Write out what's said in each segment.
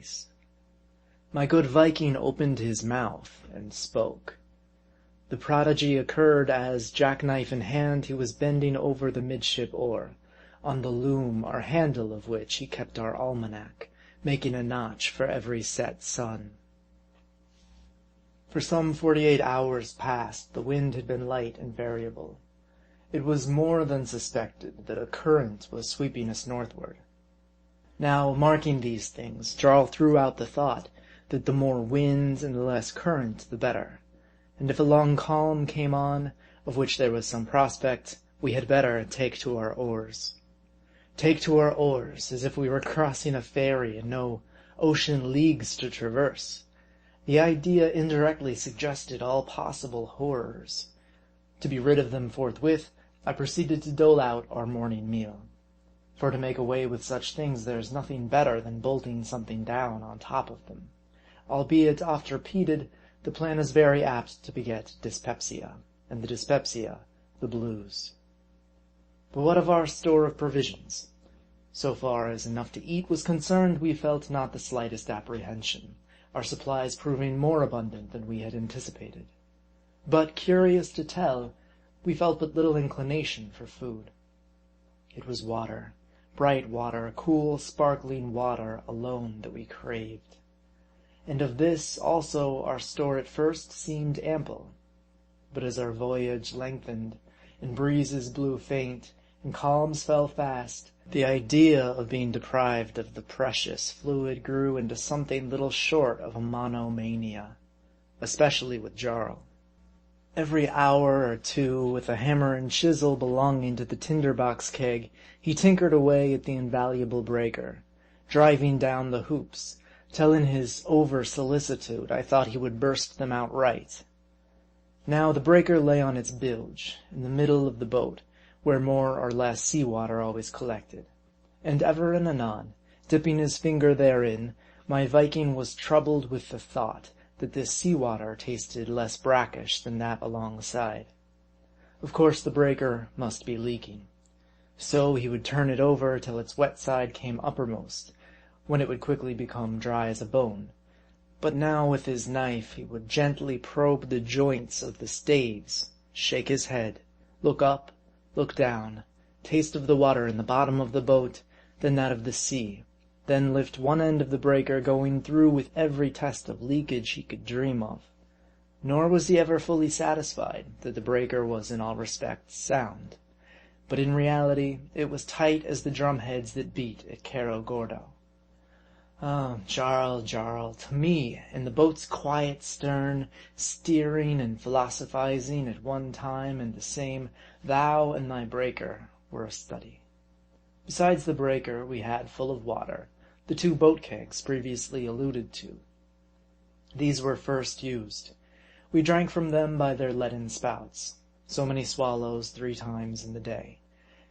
face. My good Viking opened his mouth and spoke. The prodigy occurred as, jackknife in hand, he was bending over the midship oar, on the loom or handle of which he kept our almanac, making a notch for every set sun. For some 48 hours past, the wind had been light and variable. It was more than suspected that a current was sweeping us northward. Now, marking these things, Jarl threw out the thought that the more wind and the less current, the better. And if a long calm came on, of which there was some prospect, we had better take to our oars. Take to our oars, as if we were crossing a ferry and no ocean leagues to traverse. The idea indirectly suggested all possible horrors. To be rid of them forthwith, I proceeded to dole out our morning meal. For to make away with such things, there is nothing better than bolting something down on top of them. Albeit oft repeated, the plan is very apt to beget dyspepsia, and the dyspepsia, the blues. But what of our store of provisions? So far as enough to eat was concerned, we felt not the slightest apprehension, our supplies proving more abundant than we had anticipated. But, curious to tell, we felt but little inclination for food. It was water, bright water, cool, sparkling water alone that we craved. And of this also our store at first seemed ample. But as our voyage lengthened, and breezes blew faint, and calms fell fast, the idea of being deprived of the precious fluid grew into something little short of a monomania, especially with Jarl. Every hour or two, with a hammer and chisel belonging to the tinderbox keg, he tinkered away at the invaluable breaker, driving down the hoops, till in his over-solicitude I thought he would burst them outright. Now the breaker lay on its bilge, in the middle of the boat, where more or less sea-water always collected. And ever and anon, dipping his finger therein, my Viking was troubled with the thought that this sea-water tasted less brackish than that alongside. Of course the breaker must be leaking. So he would turn it over till its wet side came uppermost, when it would quickly become dry as a bone. But now with his knife he would gently probe the joints of the staves, shake his head, look up, look down, taste of the water in the bottom of the boat, then that of the sea, then lift one end of the breaker, going through with every test of leakage he could dream of. Nor was he ever fully satisfied that the breaker was in all respects sound. But in reality it was tight as the drumheads that beat at Cerro Gordo. Oh, Jarl, to me, in the boat's quiet stern, steering and philosophizing at one time and the same, thou and thy breaker were a study. Besides the breaker we had full of water, the 2 boat kegs previously alluded to. These were first used. We drank from them by their leaden spouts, so many swallows 3 times in the day,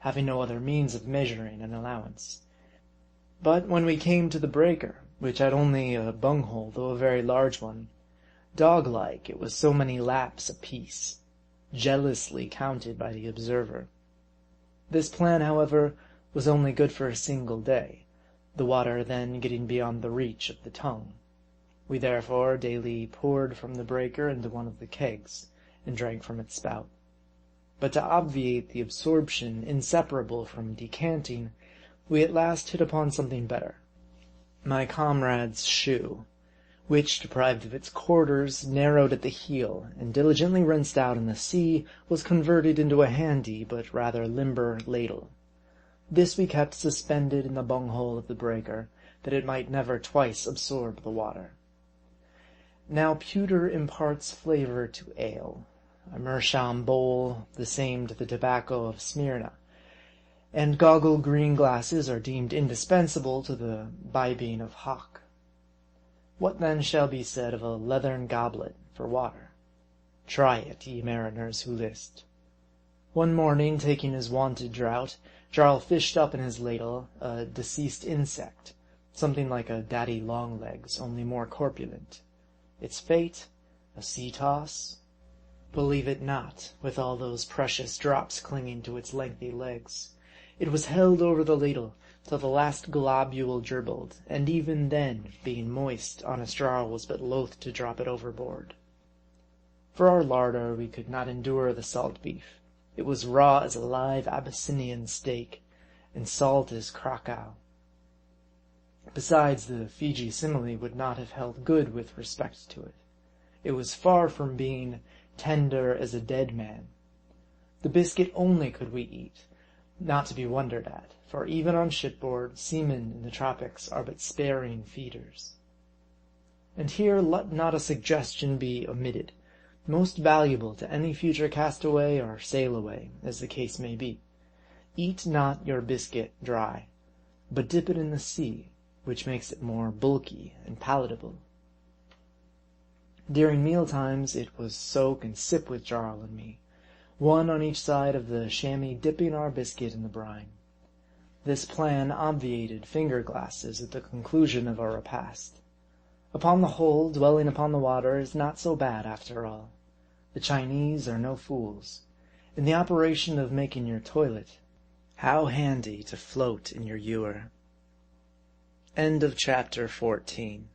having no other means of measuring an allowance. But when we came to the breaker, which had only a bunghole, though a very large one, dog-like it was so many laps apiece, jealously counted by the observer. This plan, however, was only good for a single day, the water then getting beyond the reach of the tongue. We therefore daily poured from the breaker into one of the kegs, and drank from its spout. But to obviate the absorption inseparable from decanting, we at last hit upon something better. My comrade's shoe, which, deprived of its quarters, narrowed at the heel, and diligently rinsed out in the sea, was converted into a handy but rather limber ladle. This we kept suspended in the bunghole of the breaker, that it might never twice absorb the water. Now pewter imparts flavor to ale, a meerschaum bowl the same to the tobacco of Smyrna, and goggle green glasses are deemed indispensable to the bibbing of hock. What then shall be said of a leathern goblet for water? Try it, ye mariners who list. One morning, taking his wonted draught, Jarl fished up in his ladle a deceased insect, something like a daddy longlegs, only more corpulent. Its fate, a sea toss? Believe it not, with all those precious drops clinging to its lengthy legs. It was held over the ladle till the last globule dribbled, and even then, being moist, honest Jarl was but loath to drop it overboard. For our larder, we could not endure the salt beef. It was raw as a live Abyssinian steak, and salt as Krakow. Besides, the Fiji simile would not have held good with respect to it. It was far from being tender as a dead man. The biscuit only could we eat, not to be wondered at, for even on shipboard, seamen in the tropics are but sparing feeders. And here let not a suggestion be omitted, most valuable to any future castaway or sail-away, as the case may be. Eat not your biscuit dry, but dip it in the sea, which makes it more bulky and palatable. During meal times, it was soak and sip with Jarl and me, one on each side of the chamois dipping our biscuit in the brine. This plan obviated finger glasses at the conclusion of our repast. Upon the whole, dwelling upon the water is not so bad after all. The Chinese are no fools. In the operation of making your toilet, how handy to float in your ewer. End of chapter 14.